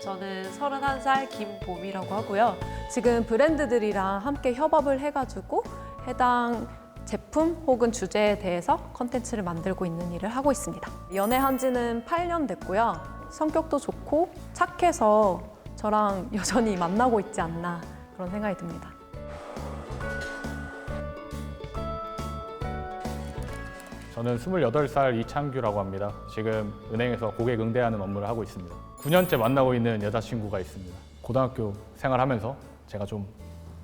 저는 31살 김봄이라고 하고요. 지금 브랜드들이랑 함께 협업을 해가지고 해당 제품 혹은 주제에 대해서 컨텐츠를 만들고 있는 일을 하고 있습니다. 연애한 지는 8년 됐고요. 성격도 좋고 착해서 저랑 여전히 만나고 있지 않나 그런 생각이 듭니다. 저는 28살 이창규라고 합니다. 지금 은행에서 고객 응대하는 업무를 하고 있습니다. 9년째 만나고 있는 여자친구가 있습니다. 고등학교 생활하면서 제가 좀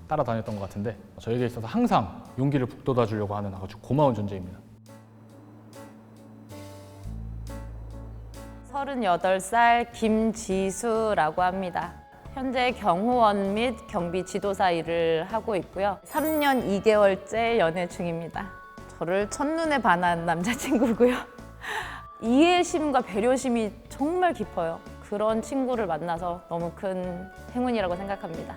따라다녔던 것 같은데 저에게 있어서 항상 용기를 북돋아 주려고 하는 아주 고마운 존재입니다. 38살 김지수라고 합니다. 현재 경호원 및 경비 지도사 일을 하고 있고요. 3년 2개월째 연애 중입니다. 저를 첫눈에 반한 남자친구고요. 이해심과 배려심이 정말 깊어요. 그런 친구를 만나서 너무 큰 행운이라고 생각합니다.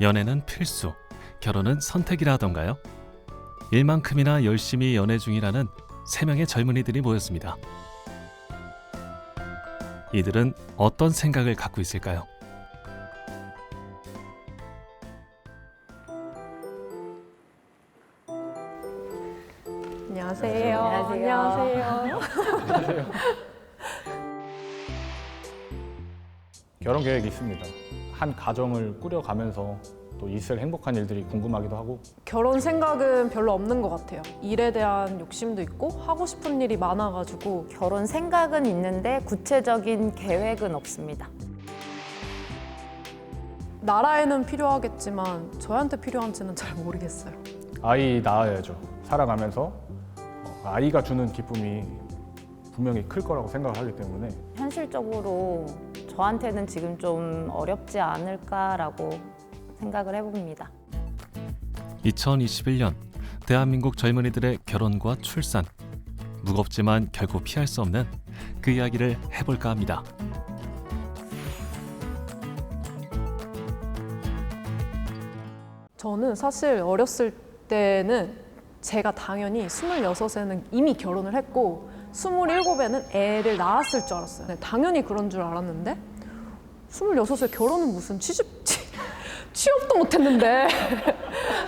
연애는 필수, 결혼은 선택이라던가요? 일만큼이나 열심히 연애 중이라는 3명의 젊은이들이 모였습니다. 이들은 어떤 생각을 갖고 있을까요? 안녕하세요. 안녕하세요. 결혼 계획이 있습니다. 한 가정을 꾸려가면서 또 있을 행복한 일들이 궁금하기도 하고 결혼 생각은 별로 없는 것 같아요. 일에 대한 욕심도 있고 하고 싶은 일이 많아가지고 결혼 생각은 있는데 구체적인 계획은 없습니다. 나라에는 필요하겠지만 저한테 필요한지는 잘 모르겠어요. 아이 낳아야죠. 살아가면서 아이가 주는 기쁨이 분명히 클 거라고 생각을 하기 때문에 현실적으로 저한테는 지금 좀 어렵지 않을까라고 생각을 해봅니다. 2021년 대한민국 젊은이들의 결혼과 출산, 무겁지만 결코 피할 수 없는 그 이야기를 해볼까 합니다. 저는 사실 어렸을 때는 제가 당연히 26에는 이미 결혼을 했고 27에는 애를 낳았을 줄 알았어요. 네, 당연히 그런 줄 알았는데 26에 결혼은 무슨 취업도 못했는데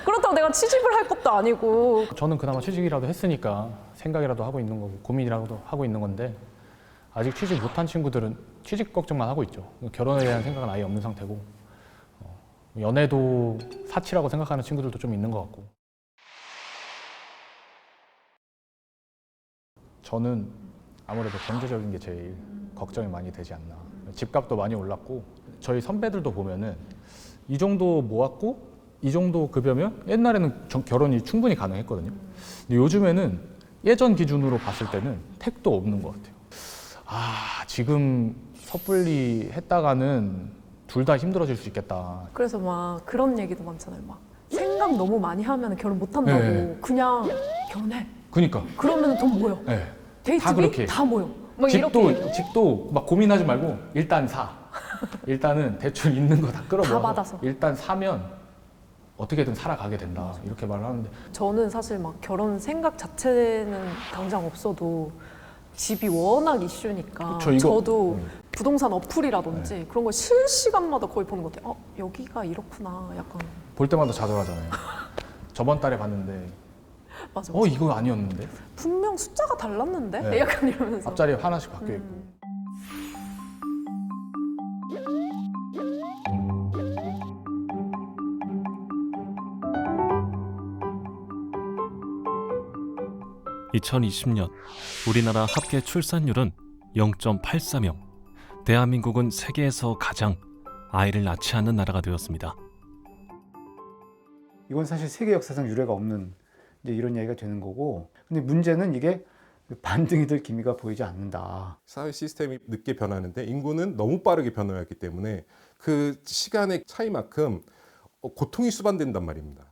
그렇다고 내가 취직을 할 것도 아니고 저는 그나마 취직이라도 했으니까 생각이라도 하고 있는 거고 고민이라도 하고 있는 건데 아직 취직 못한 친구들은 취직 걱정만 하고 있죠. 결혼에 대한 생각은 아예 없는 상태고 연애도 사치라고 생각하는 친구들도 좀 있는 것 같고 저는 아무래도 경제적인 게 제일 걱정이 많이 되지 않나. 집값도 많이 올랐고 저희 선배들도 보면은 이 정도 모았고 이 정도 급여면 옛날에는 결혼이 충분히 가능했거든요. 근데 요즘에는 예전 기준으로 봤을 때는 택도 없는 것 같아요. 지금 섣불리 했다가는 둘 다 힘들어질 수 있겠다. 그래서 막 그런 얘기도 많잖아요. 막 생각 너무 많이 하면 결혼 못 한다고. 네. 그냥 결혼해. 그니까. 그러면 돈 모여. 네. 데이트비 그렇게. 다 모여. 막 이렇게 집도 막 고민하지 말고 일단 사. 일단은 대출 있는 거 다 끌어모아서 다 받아서. 일단 사면 어떻게든 살아가게 된다. 이렇게 말을 하는데 저는 사실 막 결혼 생각 자체는 당장 없어도 집이 워낙 이슈니까 그쵸, 이거- 저도 부동산 어플이라든지 그런 거 실시간마다 거의 보는 것 같아요. 여기가 이렇구나. 약간 볼 때마다 좌절하잖아요. 저번 달에 봤는데 맞아. 이거 아니었는데 분명 숫자가 달랐는데? 네. 약간 이러면서. 앞자리 하나씩 바뀌어 있고 2020년 우리나라 합계 출산율은 0.84명. 대한민국은 세계에서 가장 아이를 낳지 않는 나라가 되었습니다. 이건 사실 세계 역사상 유례가 없는 이제 이런 이야기가 되는 거고, 근데 문제는 이게 반등이 될 기미가 보이지 않는다. 사회 시스템이 늦게 변하는데 인구는 너무 빠르게 변화했기 때문에 그 시간의 차이만큼 고통이 수반된단 말입니다.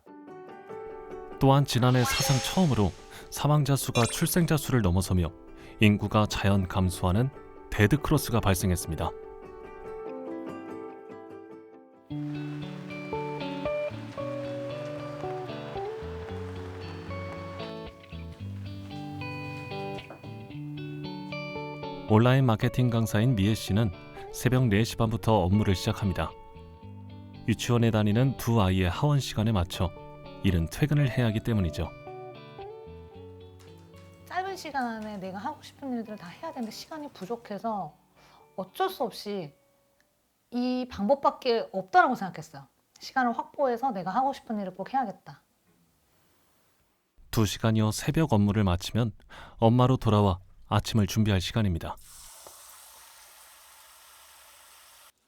또한 지난해 사상 처음으로 사망자 수가 출생자 수를 넘어서며 인구가 자연 감소하는 데드크로스가 발생했습니다. 온라인 마케팅 강사인 미애 씨는 새벽 4시 반부터 업무를 시작합니다. 유치원에 다니는 두 아이의 하원 시간에 맞춰 이른 퇴근을 해야 하기 때문이죠. 짧은 시간 안에 내가 하고 싶은 일들을 다 해야 되는데 시간이 부족해서 어쩔 수 없이 이 방법밖에 없다라고 생각했어요. 시간을 확보해서 내가 하고 싶은 일을 꼭 해야겠다. 2시간여 새벽 업무를 마치면 엄마로 돌아와 아침을 준비할 시간입니다.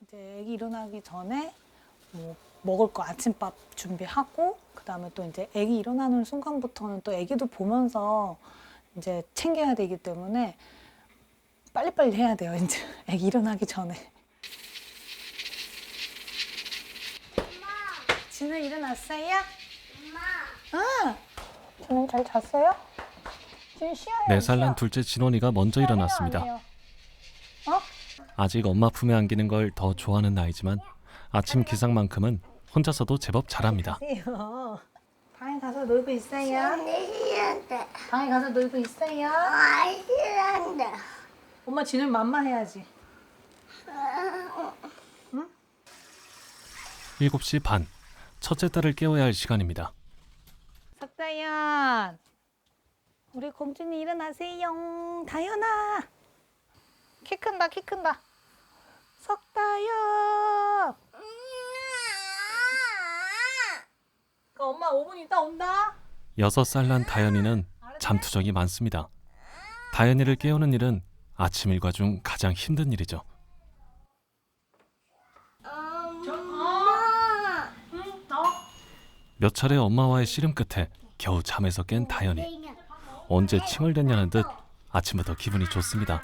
이제 애기 일어나기 전에 뭐 먹을 거 아침밥 준비하고 그다음에 또 이제 애기 일어나는 순간부터는 또 애기도 보면서 이제 챙겨야 되기 때문에 빨리빨리 해야 돼요. 이제 애기 일어나기 전에. 진우 일어났어요? 엄마. 진우 잘 잤어요? 지금 쉬어요. 4살 난 둘째 진원이가 먼저 일어났습니다. 아직 엄마 품에 안기는 걸 더 좋아하는 나이지만 아침 기상만큼은 혼자서도 제법 잘합니다. 방에 가서 놀고 있어요? 방에 가서 놀고 있어요? 엄마 진우 맘마 해야지. 7시 반, 첫째 딸을 깨워야 할 시간입니다. 석다연, 우리 공주님 일어나세요. 다연아, 키 큰다, 키 큰다. 석다연. 엄마 5분 있다 온다. 6살 난 다현이는 잠투정이 많습니다. 다현이를 깨우는 일은 아침 일과 중 가장 힘든 일이죠. 몇 차례 엄마와의 씨름 끝에 겨우 잠에서 깬 다현이. 언제 칭을 댔냐는 듯 아침부터 기분이 좋습니다.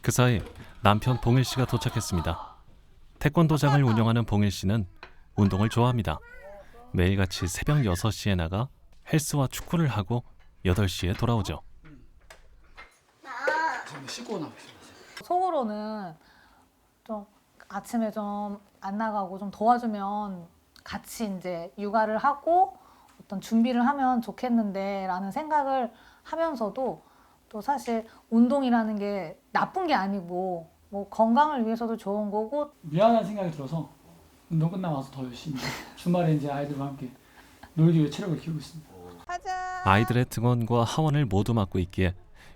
그 사이 남편 봉일 씨가 도착했습니다. 태권도장을 운영하는 봉일 씨는 운동을 좋아합니다. 매일같이 새벽 6시에 나가 헬스와 축구를 하고 8시에 돌아오죠. 속으로는 좀 아침에 좀 안 나가고 좀 도와주면 같이 이제 육아를 하고 어떤 준비를 하면 좋겠는데라는 생각을 하면서도 또 사실 운동이라는 게 나쁜 게 아니고 뭐 건강을 위해서도 좋은 거고 미안한 생각이 들어서 운동 끝나고 와서 더 열심히 주말에 이제 아이들과 함께 놀기 위해 체력을 키우고 있습니다. 아이들의 등원과 하원을 모두 맡고 있기에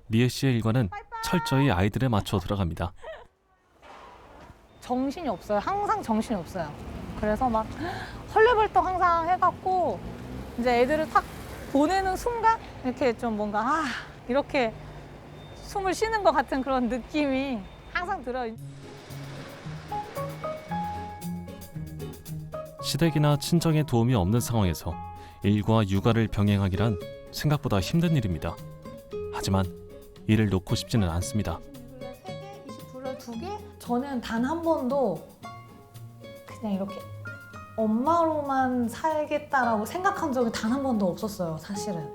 미애 씨의 일과는 철저히 아이들에 맞춰 들어갑니다. 정신이 없어요. 항상 정신이 없어요. 그래서 막 헐레벌떡 항상 해갖고 이제 애들을 탁 보내는 순간 이렇게 좀 뭔가 이렇게 숨을 쉬는 것 같은 그런 느낌이 항상 들어요. 시댁이나 친정의 도움이 없는 상황에서 일과 육아를 병행하기란 생각보다 힘든 일입니다. 하지만 일을 놓고 싶지는 않습니다. 20불을 2개? 저는 단 한 번도 그냥 이렇게 엄마로만 살겠다라고 생각한 적이 단 한 번도 없었어요, 사실은.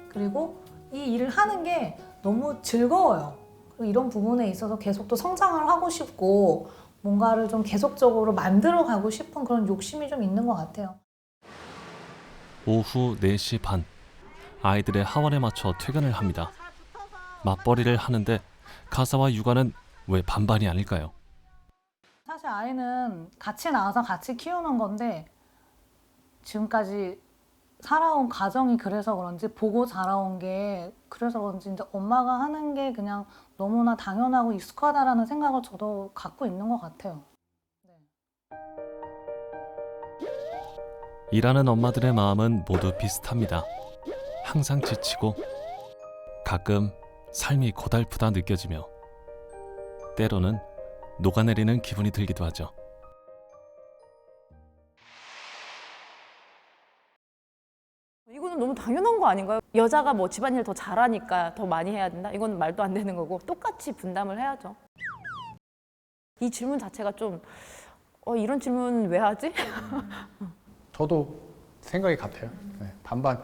그리고 이 일을 하는 게 너무 즐거워요. 그리고 이런 부분에 있어서 계속 또 성장을 하고 싶고 뭔가를 좀 계속적으로 만들어 가고 싶은 그런 욕심이 좀 있는 것 같아요. 오후 4시 반, 아이들의 하원에 맞춰 퇴근을 합니다. 맞벌이를 하는데 가사와 육아는 왜 반반이 아닐까요? 사실 아이는 같이 나와서 같이 키우는 건데 지금까지 살아온 가정이 그래서 그런지 보고 자라온 게 그래서 그런지 이제 엄마가 하는 게 그냥 너무나 당연하고 익숙하다라는 생각을 저도 갖고 있는 것 같아요. 일하는 엄마들의 마음은 모두 비슷합니다. 항상 지치고 가끔 삶이 고달프다 느껴지며 때로는 녹아내리는 기분이 들기도 하죠. 이거는 너무 당연한 거 아닌가요? 여자가 뭐 집안일 더 잘하니까 더 많이 해야 된다? 이건 말도 안 되는 거고 똑같이 분담을 해야죠. 이 질문 자체가 좀 이런 질문 왜 하지? 저도 생각이 같아요. 네, 반반.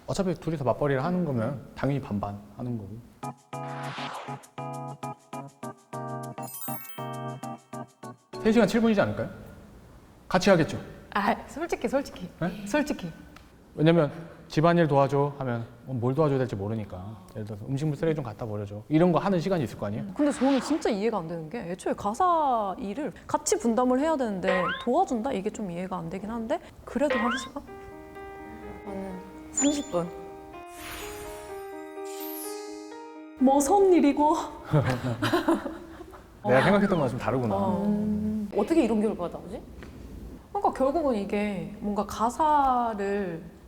어차피 둘이서 맞벌이를 하는 거면 당연히 반반 하는 거고. (3시간 7분이지 않을까요? 같이 하겠죠. 아, 솔직히. 네? 솔직히. 왜냐면 집안일 도와줘 하면 뭘 도와줘야 될지 모르니까 예를 들어서 음식물 쓰레기 좀 갖다 버려줘 이런 거 하는 시간이 있을 거 아니에요. 근데 저는 진짜 이해가 안 되는 게 애초에 가사 일을 같이 분담을 해야 되는데 도와준다? 이게 좀 이해가 안 되긴 한데 그래도 1시간? 저는 30분. 무슨 일이고? 내가 생각했던 거랑 좀 다르구나. 어떻게 이런 결과가 나오지? 그러니까 결국은 이게 뭔가 가사를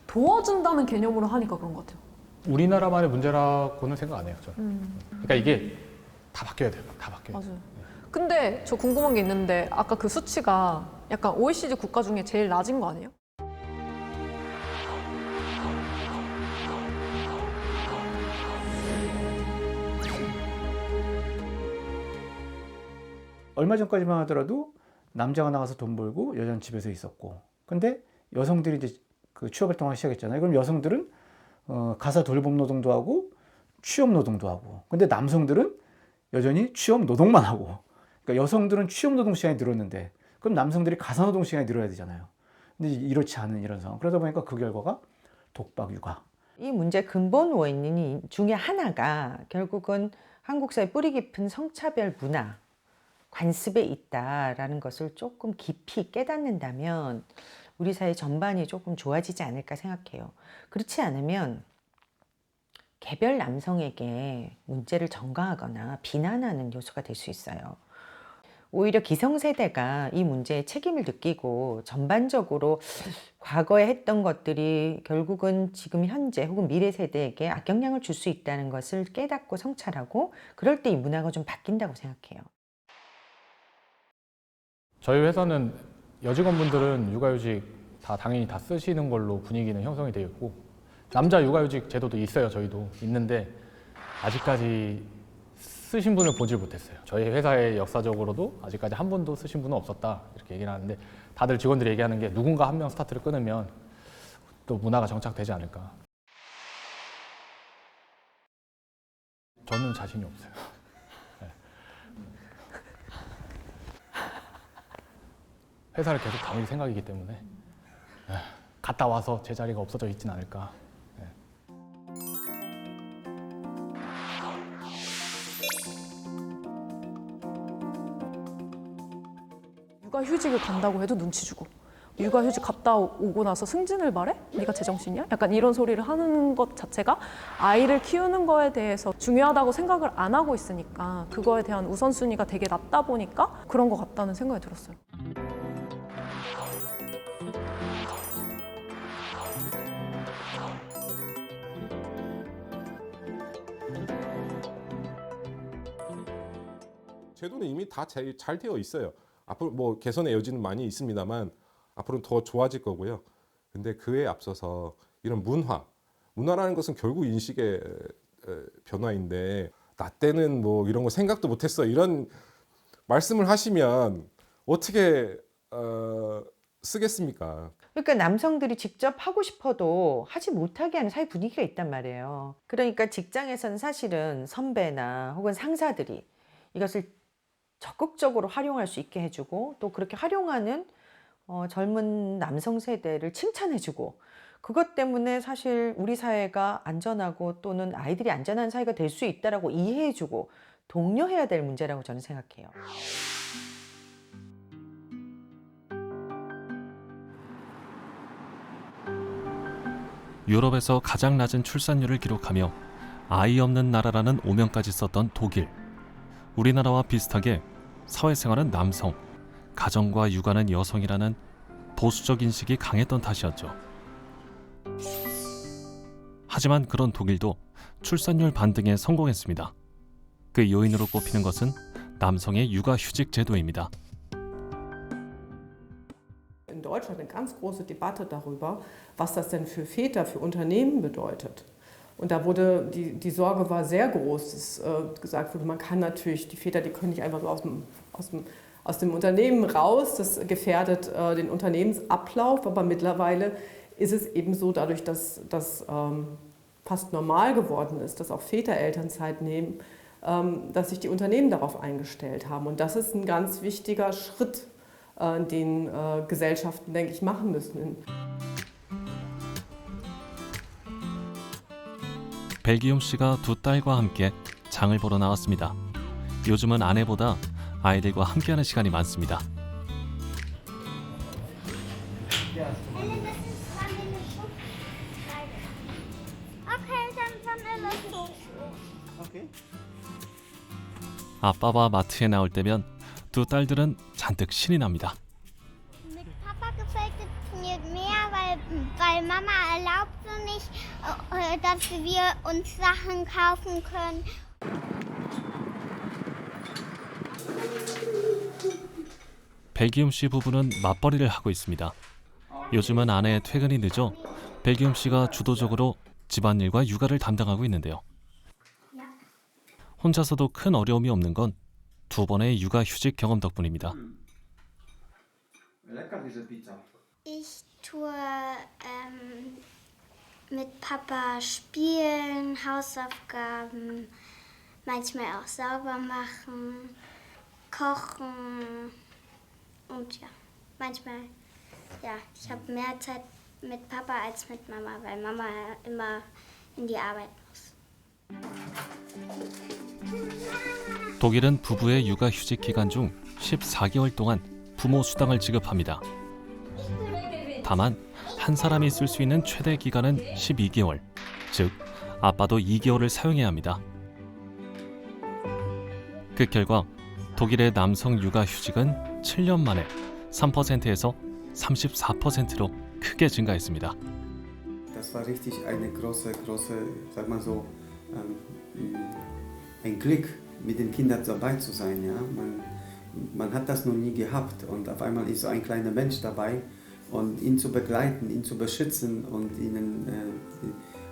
도와준다는 개념으로 하니까 그런 것 같아요. 우리나라만의 문제라고는 생각 안 해요. 저는. 그러니까 이게 다 바뀌어야 돼요. 다 바뀌어야 돼요. 맞아요. 근데 저 궁금한 게 있는데 아까 그 수치가 약간 OECD 국가 중에 제일 낮은 거 아니에요? 얼마 전까지만 하더라도 남자가 나가서 돈 벌고 여자는 집에서 있었고, 근데 여성들이 이제 그 취업 활동을 시작했잖아요. 그럼 여성들은 가사 돌봄 노동도 하고 취업 노동도 하고, 근데 남성들은 여전히 취업 노동만 하고. 그러니까 여성들은 취업 노동 시간이 늘었는데 그럼 남성들이 가사 노동 시간이 늘어야 되잖아요. 근데 이렇지 않은 이런 상황. 그러다 보니까 그 결과가 독박 육아. 이 문제 근본 원인 중에 하나가 결국은 한국 사회 뿌리 깊은 성차별 문화, 관습에 있다라는 것을 조금 깊이 깨닫는다면 우리 사회 전반이 조금 좋아지지 않을까 생각해요. 그렇지 않으면 개별 남성에게 문제를 전가하거나 비난하는 요소가 될 수 있어요. 오히려 기성세대가 이 문제에 책임을 느끼고 전반적으로 과거에 했던 것들이 결국은 지금 현재 혹은 미래 세대에게 악영향을 줄 수 있다는 것을 깨닫고 성찰하고, 그럴 때 이 문화가 좀 바뀐다고 생각해요. 저희 회사는 여직원분들은 육아휴직 다 당연히 다 쓰시는 걸로 분위기는 형성이 되어 있고, 남자 육아휴직 제도도 있어요. 저희도 있는데 아직까지 쓰신 분을 보질 못했어요. 저희 회사의 역사적으로도 아직까지 한 번도 쓰신 분은 없었다 이렇게 얘기를 하는데, 다들 직원들이 얘기하는 게 누군가 한 명 스타트를 끊으면 또 문화가 정착되지 않을까. 저는 자신이 없어요. 네. 회사를 계속 다닐 생각이기 때문에 갔다 와서 제 자리가 없어져 있진 않을까. 육아휴직을 간다고 해도 눈치 주고, 육아휴직 갔다 오고 나서 승진을 말해? 네가 제정신이야? 약간 이런 소리를 하는 것 자체가 아이를 키우는 거에 대해서 중요하다고 생각을 안 하고 있으니까 그거에 대한 우선순위가 되게 낮다 보니까 그런 것 같다는 생각이 들었어요. 제도는 이미 다 잘 되어 있어요. 앞으로 뭐 개선의 여지는 많이 있습니다만 앞으로는 더 좋아질 거고요. 근데 그에 앞서서 이런 문화라는 것은 결국 인식의 변화인데, 나 때는 뭐 이런 거 생각도 못했어 이런 말씀을 하시면 어떻게 쓰겠습니까? 그러니까 남성들이 직접 하고 싶어도 하지 못하게 하는 사회 분위기가 있단 말이에요. 그러니까 직장에서는 사실은 선배나 혹은 상사들이 이것을 적극적으로 활용할 수 있게 해주고, 또 그렇게 활용하는 젊은 남성 세대를 칭찬해주고, 그것 때문에 사실 우리 사회가 안전하고 또는 아이들이 안전한 사회가 될 수 있다라고 이해해주고 독려해야 될 문제라고 저는 생각해요. 유럽에서 가장 낮은 출산율을 기록하며 아이 없는 나라라는 오명까지 썼던 독일. 우리나라와 비슷하게 사회생활은 남성, 가정과 육아는 여성이라는 보수적 인식이 강했던 탓이었죠. 하지만 그런 독일도 출산율 반등에 성공했습니다. 그 요인으로 꼽히는 것은 남성의 육아휴직 제도입니다. In Deutschland eine ganz große Debatte darüber, was das denn für Väter, für Unternehmen bedeutet. Und da wurde die Sorge war sehr groß, dass gesagt wurde, man kann natürlich, die Väter, die können nicht einfach so aus dem Unternehmen raus, das gefährdet den Unternehmensablauf, aber mittlerweile ist es eben so, dadurch, dass das fast normal geworden ist, dass auch Väter Elternzeit nehmen, dass sich die Unternehmen darauf eingestellt haben. Und das ist ein ganz wichtiger Schritt, den Gesellschaften, denke ich, machen müssen. 벨기움 씨가 두 딸과 함께 장을 보러 나왔습니다. 요즘은 아내보다 아이들과 함께하는 시간이 많습니다. 아빠와 마트에 나올 때면 두 딸들은 잔뜩 신이 납니다. Mit Papa gefällt es mir mehr, weil Mama erlaubt es nicht, dass wir uns Sachen kaufen können. 벨기움 씨 부부는 맞벌이를 하고 있습니다. 요즘은 아내의 퇴근이 늦어 벨기움 씨가 주도적으로 집안일과 육아를 담당하고 있는데요. 혼자서도 큰 어려움이 없는 건 두 번의 육아 휴직 경험 덕분입니다. Ich tue mit Papa spielen, Hausaufgaben, manchmal auch sauber machen, kochen und ja, manchmal, ja, ich habe mehr Zeit mit Papa als mit Mama, weil Mama immer in die Arbeit muss. 독일은 부부의 육아 휴직 기간 중 14개월 동안 부모 수당을 지급합니다. 다만 한 사람이 쓸 수 있는 최대 기간은 12개월, 즉 아빠도 2개월을 사용해야 합니다. 그 결과 독일의 남성 육아 휴직은 7년 만에 3%에서 34%로 크게 증가했습니다. Das war richtig eine große, sag mal so, ein Glück, mit den Kindern dabei zu sein. Ja? Man hat das noch nie gehabt und auf einmal ist so ein kleiner Mensch dabei und ihn zu begleiten, ihn zu beschützen und ihnen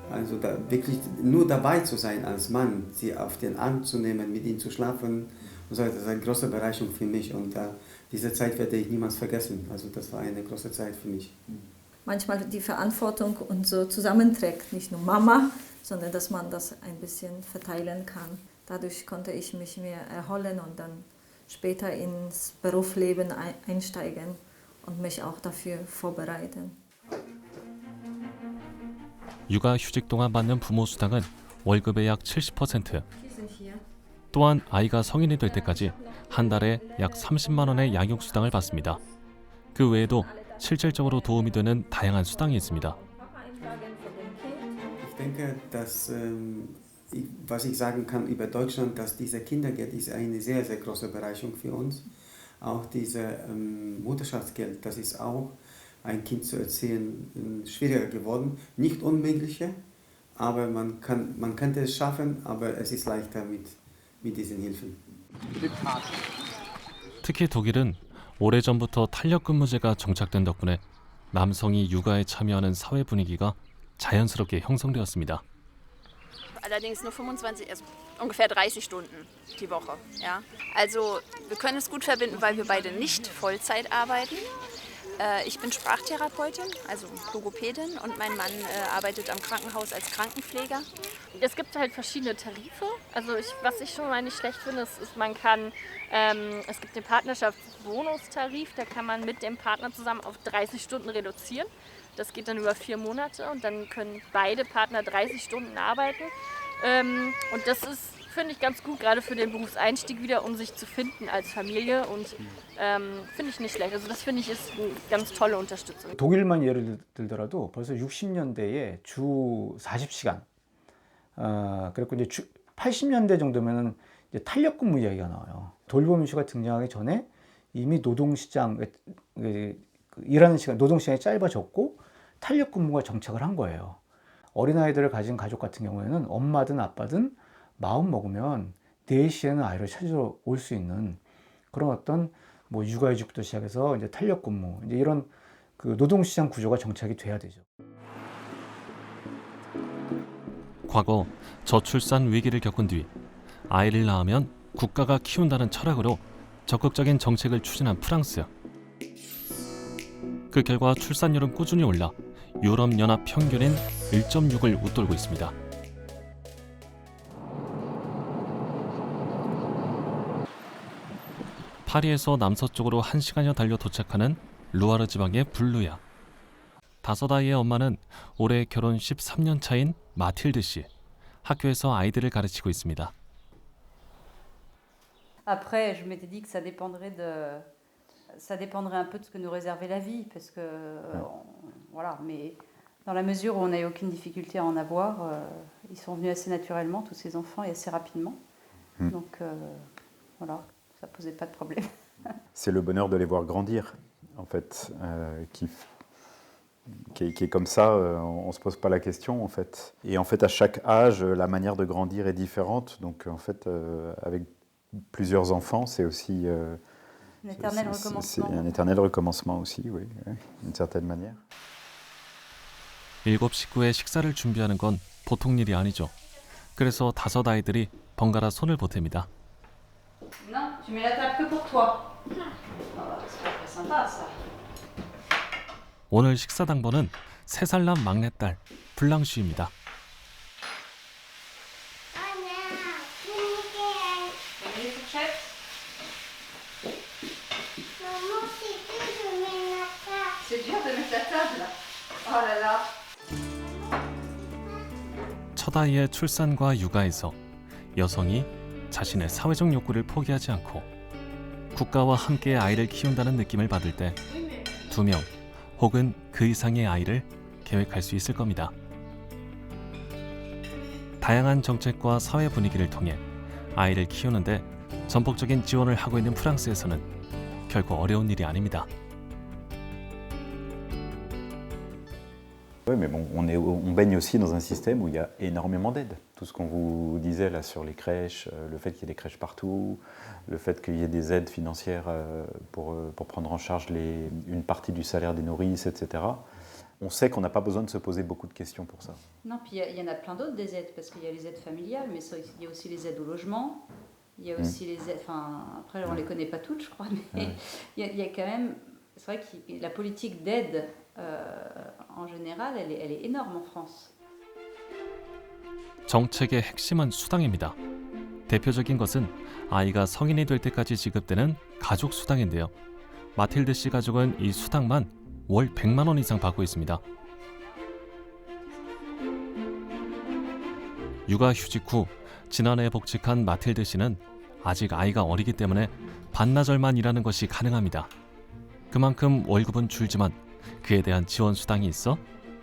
also da wirklich nur dabei zu sein als Mann, sie auf den Arm zu nehmen, mit ihnen zu schlafen. Und so, das ist eine große Bereicherung für mich und diese Zeit werde ich niemals vergessen. Also das war eine große Zeit für mich. Manchmal die Verantwortung und so zusammenträgt, nicht nur Mama, sondern dass man das ein bisschen verteilen kann. Dadurch konnte ich mich mehr erholen und dann später ins Berufsleben einsteigen und mich auch dafür vorbereiten. 육아 휴직 동안 받는 부모 수당은 월급의 약 70%. 또한 아이가 성인이 될 때까지 한 달에 약 30만 원의 양육 수당을 받습니다. 그 외에도 실질적으로 도움이 되는 다양한 수당이 있습니다. Ich denke, dass was ich sagen kann über Deutschland, dass dieser Kindergeld ist eine sehr, sehr große Bereicherung für uns. Auch dieses Mutterschaftsgeld, das ist auch ein Kind zu erziehen schwieriger geworden. Nicht unmöglich, aber man könnte es schaffen, aber es ist leichter mit diesen Hilfen. 특히 독일은 오래전부터 탄력근무제가 정착된 덕분에 남성이 육아에 참여하는 사회 분위기가 자연스럽게 형성되었습니다. Allerdings nur 25, also ungefähr 30 Stunden die Woche. Ja? Also wir können es gut verbinden, weil wir beide nicht Vollzeit arbeiten. Ich bin Sprachtherapeutin, also Logopädin, und mein Mann arbeitet am Krankenhaus als Krankenpfleger. Es gibt halt verschiedene Tarife. Also was ich schon mal nicht schlecht finde, ist man kann, es gibt den Partnerschaftsbonustarif, da kann man mit dem Partner zusammen auf 30 Stunden reduzieren. Das geht dann über 4 Monate und dann können beide Partner 30 Stunden arbeiten. Und das ist, finde ich, ganz gut, gerade für den Berufseinstieg wieder, um sich zu finden als Familie. Und finde ich nicht schlecht. Also das finde ich ist eine ganz tolle Unterstützung. 독일만 예를 들더라도 벌써 60년대에 주 40시간. 그리고 이제 80년대 정도면은 이제 탄력근무 이야기가 나와요. 돌봄 이슈가 등장하기 전에 이미 노동시장, 일하는 시간, 노동시간이 짧아졌고 탄력근무가 정착을 한 거예요. 어린아이들을 가진 가족 같은 경우에는 엄마든 아빠든 마음 먹으면 4시에는 아이를 찾으러 올 수 있는 그런 어떤 뭐 육아휴직부터 시작해서 이제 탄력근무, 이제 이런 그 노동시장 구조가 정착이 돼야 되죠. 과거 저출산 위기를 겪은 뒤 아이를 낳으면 국가가 키운다는 철학으로 적극적인 정책을 추진한 프랑스. 그 결과 출산율은 꾸준히 올라 유럽연합 평균인 1.6을 웃돌고 있습니다. 파리에서 남서쪽으로 1시간여 달려 도착하는 루아르 지방의 블루야. 5아이의 엄마는 올해 결혼 13년 차인 마틸드 씨. 학교에서 아이들을 가르치고 있습니다. Après, je m'étais dit que ça dépendrait un peu de ce que nous réservait la vie, parce que voilà. Mais dans la mesure où on n'a eu aucune difficulté à en avoir, ils sont venus assez naturellement tous ces enfants et assez rapidement. Donc voilà, ça posait pas de problème. C'est le bonheur de les voir grandir, en fait, qui est comme ça. On se pose pas la question, en fait. Et en fait, à chaque âge, la manière de grandir est différente. Donc en fait, avec plusieurs enfants, c'est aussi un éternel recommencement. C'est un éternel recommencement aussi, oui, d'une certaine manière. 7 식구의 식사를 준비하는 건 보통 일이 아니죠. 그래서 5아이들이 번갈아 손을 보탭니다. Non, tu mets la table que pour toi. C'est pas très sympa ça. 오늘 식사 당번은 3살남 막내딸 블랑쉬입니다. C'est dur de mettre la table. Oh là là. 첫 아이의 출산과 육아에서 여성이 자신의 사회적 욕구를 포기하지 않고 국가와 함께 아이를 키운다는 느낌을 받을 때 2명 혹은 그 이상의 아이를 계획할 수 있을 겁니다. 다양한 정책과 사회 분위기를 통해 아이를 키우는데 전폭적인 지원을 하고 있는 프랑스에서는 결코 어려운 일이 아닙니다. Oui, mais bon, on baigne aussi dans un système où il y a énormément d'aides. Tout ce qu'on vous disait là sur les crèches, le fait qu'il y ait des crèches partout, le fait qu'il y ait des aides financières pour prendre en charge une partie du salaire des nourrices, etc. On sait qu'on n'a pas besoin de se poser beaucoup de questions pour ça. Non, puis il y en a plein d'autres des aides, parce qu'il y a les aides familiales, mais il y a aussi les aides au logement, il y a aussi les aides, enfin après on ne les connaît pas toutes je crois, mais il y a quand même, c'est vrai que la politique d'aide en général, elle est énorme en France. 정책의 핵심은 수당입니다. 대표적인 것은 아이가 성인이 될 때까지 지급되는 가족 수당인데요. 마틸드 씨 가족은 이 수당만 월 100만 원 이상 받고 있습니다. 육아휴직 후 지난해 복직한 마틸드 씨는 아직 아이가 어리기 때문에 반나절만 일하는 것이 가능합니다. 그만큼 월급은 줄지만 그에 대한 지원 수당이 있어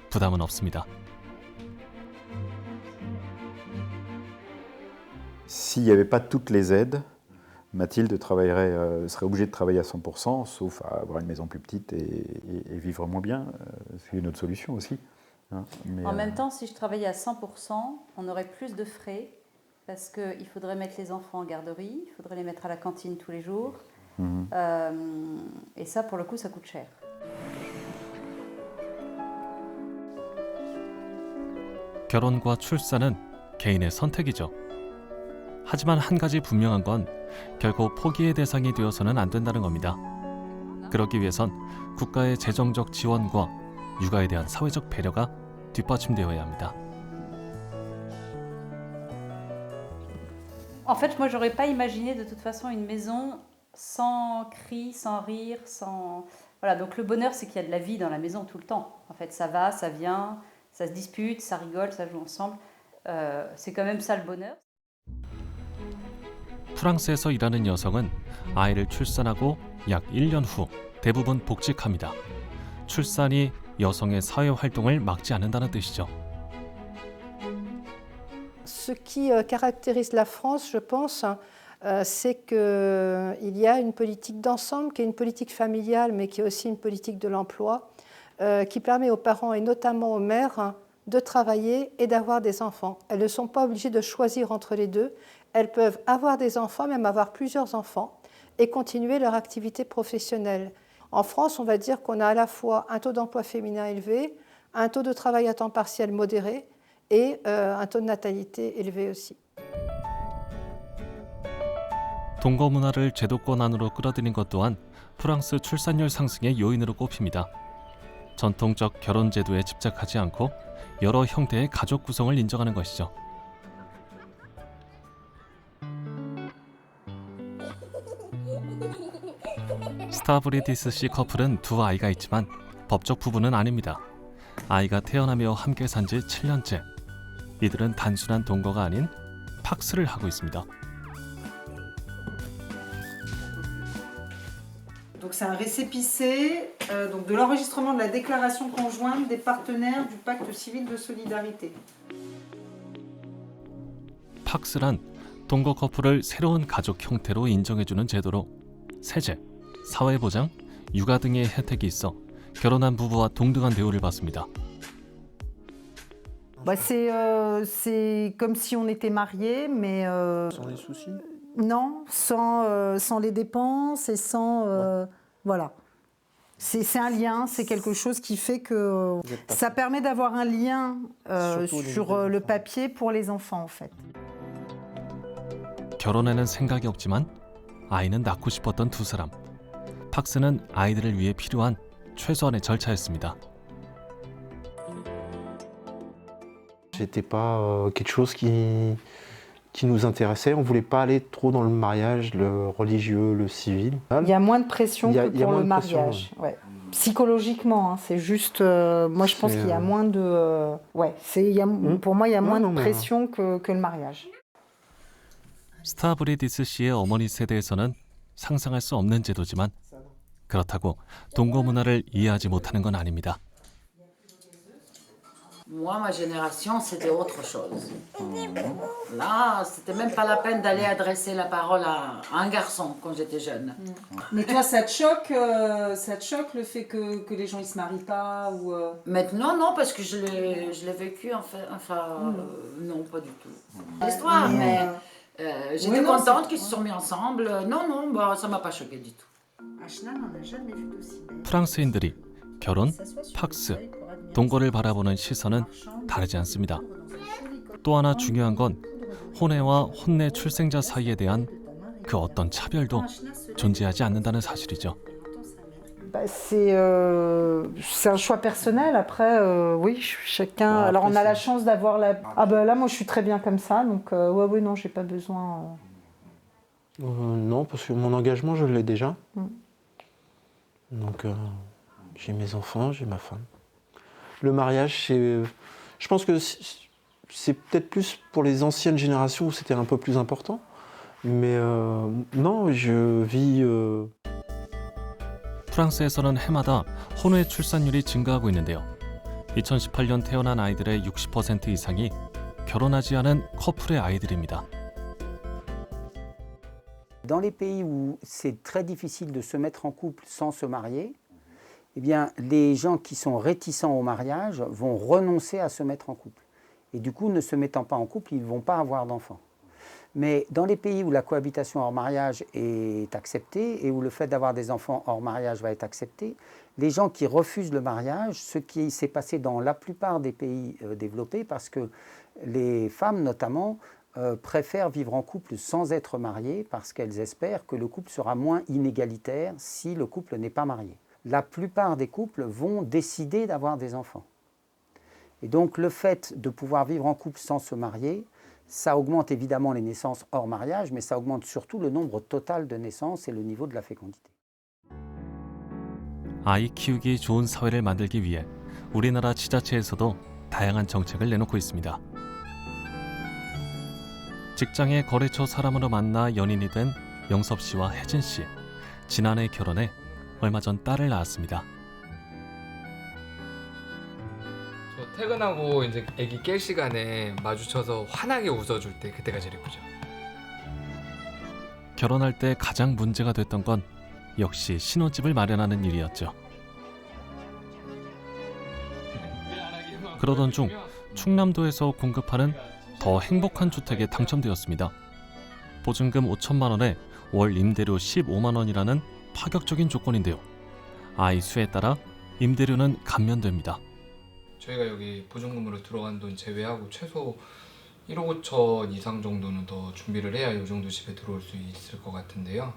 부담은 없습니다. S'il n'y avait pas toutes les aides, Mathilde serait obligée de travailler à 100%, sauf à avoir une maison plus petite et vivre moins bien. C'est une autre solution aussi. Hein. Mais, en même temps, si je travaillais à 100%, on aurait plus de frais parce qu'il faudrait mettre les enfants en garderie, il faudrait les mettre à la cantine tous les jours. Et ça, pour le coup, ça coûte cher. 결혼과 출산은 개인의 선택이죠. 하지만 한 가지 분명한 건 결코 포기의 대상이 되어서는 안 된다는 겁니다. 그러기 위해선 국가의 재정적 지원과 육아에 대한 사회적 배려가 뒷받침되어야 합니다. En fait, moi, j'aurais pas imaginé de toute façon une maison sans cris, sans rire, sans... Voilà, donc le bonheur, c'est qu'il y a de la vie dans la maison tout le temps. En fait, ça va, ça vient, ça se dispute, ça rigole, ça joue ensemble. C'est quand même ça le bonheur. 프랑스에서 일하는 여성은 아이를 출산하고 약 1년 후 대부분 복직합니다. 출산이 여성의 사회 활동을 막지 않는다는 뜻이죠. Ce qui caractérise la France, je pense, c'est qu'il y a une politique d'ensemble, qui est une politique familiale, mais qui est aussi une politique de l'emploi, qui permet aux parents et notamment aux mères de travailler et d'avoir des enfants. Elles ne sont pas obligées de choisir entre les deux. Elles peuvent avoir des enfants, même avoir plusieurs enfants, et continuer leur activité professionnelle. En France, on va dire qu'on a à la fois un taux d'emploi féminin élevé, un taux de travail à temps partiel modéré et un taux de natalité élevé aussi. 동거 문화를 제도권 안으로 끌어들인 것 또한 프랑스 출산율 상승의 요인으로 꼽힙니다. 전통적 결혼 제도에 집착하지 않고 여러 형태의 가족 구성을 인정하는 것이죠. 스타브리디스 씨 커플은 두 아이가 있지만 법적 부부는 아닙니다. 아이가 태어나며 함께 산 지 7년째. 이들은 단순한 동거가 아닌 팍스를 하고 있습니다. Donc c'est un récépissé donc de l'enregistrement de la déclaration conjointe des partenaires du pacte civil de solidarité. 팍스란 동거 커플을 새로운 가족 형태로 인정해주는 제도로 세제, 사회보장, 육아 등의 혜택이 있어 결혼한 부부와 동등한 대우를 받습니다. Bah c'est comme si on était mariés, mais sans les soucis. Non, sans les dépenses et sans voilà. C'est un lien, c'est quelque chose qui fait que ça permet d'avoir un lien sur le papier pour les enfants en fait. 결혼에는 생각이 없지만 아이는 낳고 싶었던 두 사람. 팍스는 아이들을 위해 필요한 최소한의 절차였습니다. C'était pas quelque chose qui nous intéressait. On voulait pas aller trop dans le mariage, le religieux, le civil. Il y a moins de pression que pour le pression, mariage. Ouais. Psychologiquement, hein, c'est juste. Moi, je pense qu'il y a moins de. Ouais, pour moi, il y a moins de pression que le mariage. 스타브리디스 씨의 어머니 세대에서는 상상할 수 없는 제도지만 그렇다고 동거 문화를 이해하지 못하는 건 아닙니다. Moi, ma génération, c'était autre chose. Là, c'était même pas la peine d'aller adresser la parole à un garçon quand j'étais jeune. Mais toi, ça te choque le fait que les gens ils se marient pas ou Maintenant, non, parce que je l'ai vécu, enfin, non, pas du tout. L'histoire, mais j'étais contente qu'ils se sont mis ensemble. Non, bah, ça m'a pas choqué du tout. 프랑스인들이 결혼, 팍스, 동거를 바라보는 시선은 다르지 않습니다. 또 하나 중요한 건 혼외와 혼내 출생자 사이에 대한 그 어떤 차별도 존재하지 않는다는 사실이죠. C'est un choix personnel. Après, oui, chacun. Alors, on a la chance d'avoir la. Ah ben là, moi, je suis très bien comme ça. Donc, ouais, non, j'ai pas besoin. Non, parce que mon engagement, je l'ai déjà. Donc, j'ai mes enfants, j'ai ma femme. Le mariage, je pense que c'est peut-être plus pour les anciennes générations où c'était un peu plus important. Mais non, je vis... 프랑스에서는 해마다 혼외 출산율이 증가하고 있는데요. 2018년 태어난 아이들의 60% 이상이 결혼하지 않은 커플의 아이들입니다. Dans les pays où c'est très difficile de se mettre en couple sans se marier, eh bien, les gens qui sont réticents au mariage vont renoncer à se mettre en couple. Et du coup, ne se mettant pas en couple, ils ne vont pas avoir d'enfants. Mais dans les pays où la cohabitation hors mariage est acceptée et où le fait d'avoir des enfants hors mariage va être accepté, les gens qui refusent le mariage, ce qui s'est passé dans la plupart des pays développés, parce que les femmes notamment préfèrent vivre en couple sans être mariées parce qu'elles espèrent que le couple sera moins inégalitaire si le couple n'est pas marié. La plupart des couples vont décider d'avoir des enfants. Et donc le fait de pouvoir vivre en couple sans se marier, ça augmente évidemment les naissances hors mariage, mais ça augmente surtout le nombre total de naissances et le niveau de la fécondité. 아이 키우기 좋은 사회를 만들기 위해 우리나라 지자체에서도 다양한 정책을 내놓고 있습니다. 직장의 거래처 사람으로 만나 연인이 된 영섭 씨와 혜진 씨. 지난해 결혼해 얼마 전 딸을 낳았습니다. 저 퇴근하고 이제 아기 깰 시간에 마주쳐서 환하게 웃어줄 때 그때가 제일 예쁘죠. 결혼할 때 가장 문제가 됐던 건 역시 신혼집을 마련하는 일이었죠. 그러던 중 충남도에서 공급하는 더 행복한 주택에 당첨되었습니다. 보증금 5천만 원에 월 임대료 15만 원이라는 파격적인 조건인데요. 아이 수에 따라 임대료는 감면됩니다. 저희가 여기 보증금으로 들어간 돈 제외하고 최소 1억 5천 이상 정도는 더 준비를 해야 이 정도 집에 들어올 수 있을 것 같은데요.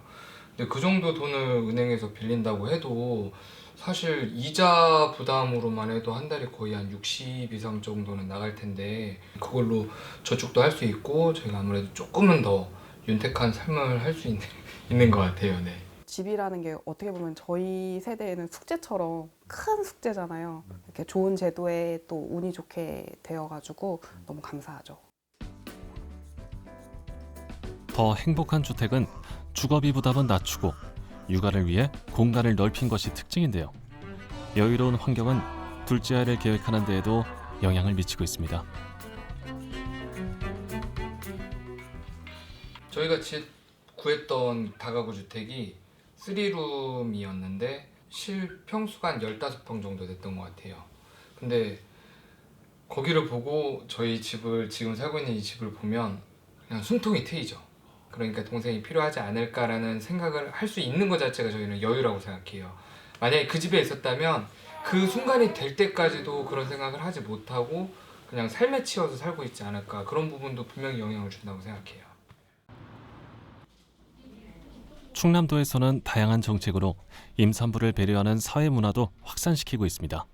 근데 그 정도 돈을 은행에서 빌린다고 해도 사실 이자 부담으로만 해도 한 달에 거의 한 60 이상 정도는 나갈 텐데 그걸로 저축도 할 수 있고 저희가 아무래도 조금은 더 윤택한 삶을 할 수 있는 것 같아요. 네. 집이라는 게 어떻게 보면 저희 세대에는 숙제처럼 큰 숙제잖아요. 이렇게 좋은 제도에 또 운이 좋게 되어가지고 너무 감사하죠. 더 행복한 주택은 주거비 부담은 낮추고 육아를 위해 공간을 넓힌 것이 특징인데요. 여유로운 환경은 둘째 아이를 계획하는 데에도 영향을 미치고 있습니다. 저희가 구했던 다가구 주택이 3룸이었는데 실평수가 한 15평 정도 됐던 것 같아요. 근데 거기를 보고 저희 집을 지금 살고 있는 이 집을 보면 그냥 숨통이 트이죠. 그러니까 동생이 필요하지 않을까라는 생각을 할 수 있는 것 자체가 저희는 여유라고 생각해요. 만약에 그 집에 있었다면 그 순간이 될 때까지도 그런 생각을 하지 못하고 그냥 삶에 치여서 살고 있지 않을까, 그런 부분도 분명히 영향을 준다고 생각해요. 충남도에서는 다양한 정책으로 임산부를 배려하는 사회 문화도 확산시키고 있습니다.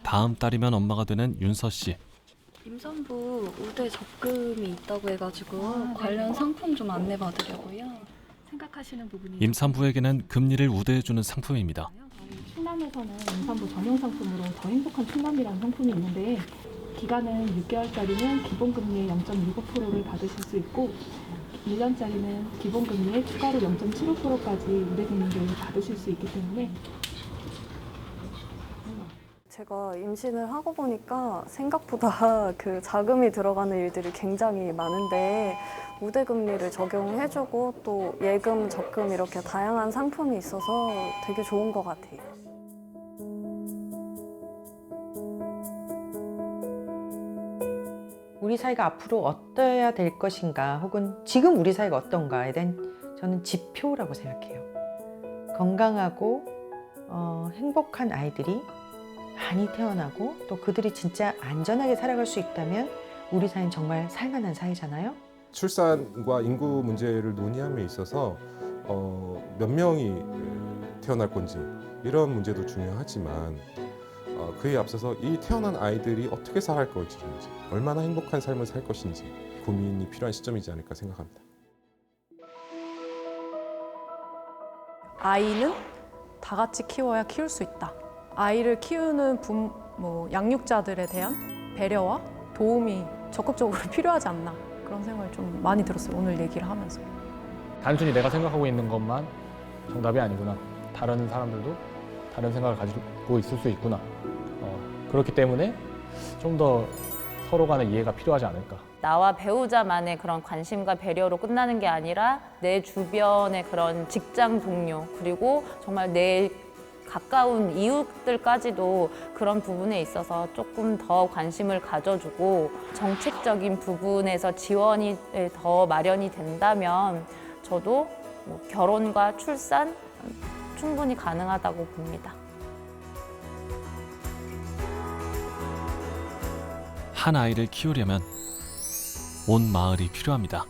다음 달이면 엄마가 되는 윤서 씨. 임산부 우대 적금이 있다고 해가지고 관련 상품 좀 안내받으려고요. 생각하시는 부분이 임산부에게는 금리를 우대해주는 상품입니다. 충남에서는 임산부 전용 상품으로 더 행복한 충남이라는 상품이 있는데 기간은 6개월짜리는 기본금리의 0.65%를 받으실 수 있고 1년짜리는 기본금리에 추가로 0.75%까지 우대금리를 받으실 수 있기 때문에 제가 임신을 하고 보니까 생각보다 그 자금이 들어가는 일들이 굉장히 많은데 우대금리를 적용해주고 또 예금, 적금 이렇게 다양한 상품이 있어서 되게 좋은 것 같아요. 우리 사회가 앞으로 어떠해야 될 것인가 혹은 지금 우리 사회가 어떤가에 대한 저는 지표라고 생각해요. 건강하고 행복한 아이들이 많이 태어나고 또 그들이 진짜 안전하게 살아갈 수 있다면 우리 사회는 정말 살만한 사회잖아요. 출산과 인구 문제를 논의함에 있어서 몇 명이 태어날 건지 이런 문제도 중요하지만 그에 앞서서 이 태어난 아이들이 어떻게 살아갈 것인지, 얼마나 행복한 삶을 살 것인지 고민이 필요한 시점이지 않을까 생각합니다. 아이는 다 같이 키워야 키울 수 있다. 아이를 키우는 양육자들에 대한 배려와 도움이 적극적으로 필요하지 않나, 그런 생각이 좀 많이 들었어요. 오늘 얘기를 하면서. 단순히 내가 생각하고 있는 것만 정답이 아니구나. 다른 사람들도 다른 생각을 가지고 있을 수 있구나. 그렇기 때문에 좀 더 서로 간의 이해가 필요하지 않을까. 나와 배우자만의 그런 관심과 배려로 끝나는 게 아니라 내 주변의 그런 직장 동료, 그리고 정말 내 가까운 이웃들까지도 그런 부분에 있어서 조금 더 관심을 가져주고 정책적인 부분에서 지원이 더 마련이 된다면 저도 결혼과 출산 충분히 가능하다고 봅니다. 한 아이를 키우려면 온 마을이 필요합니다.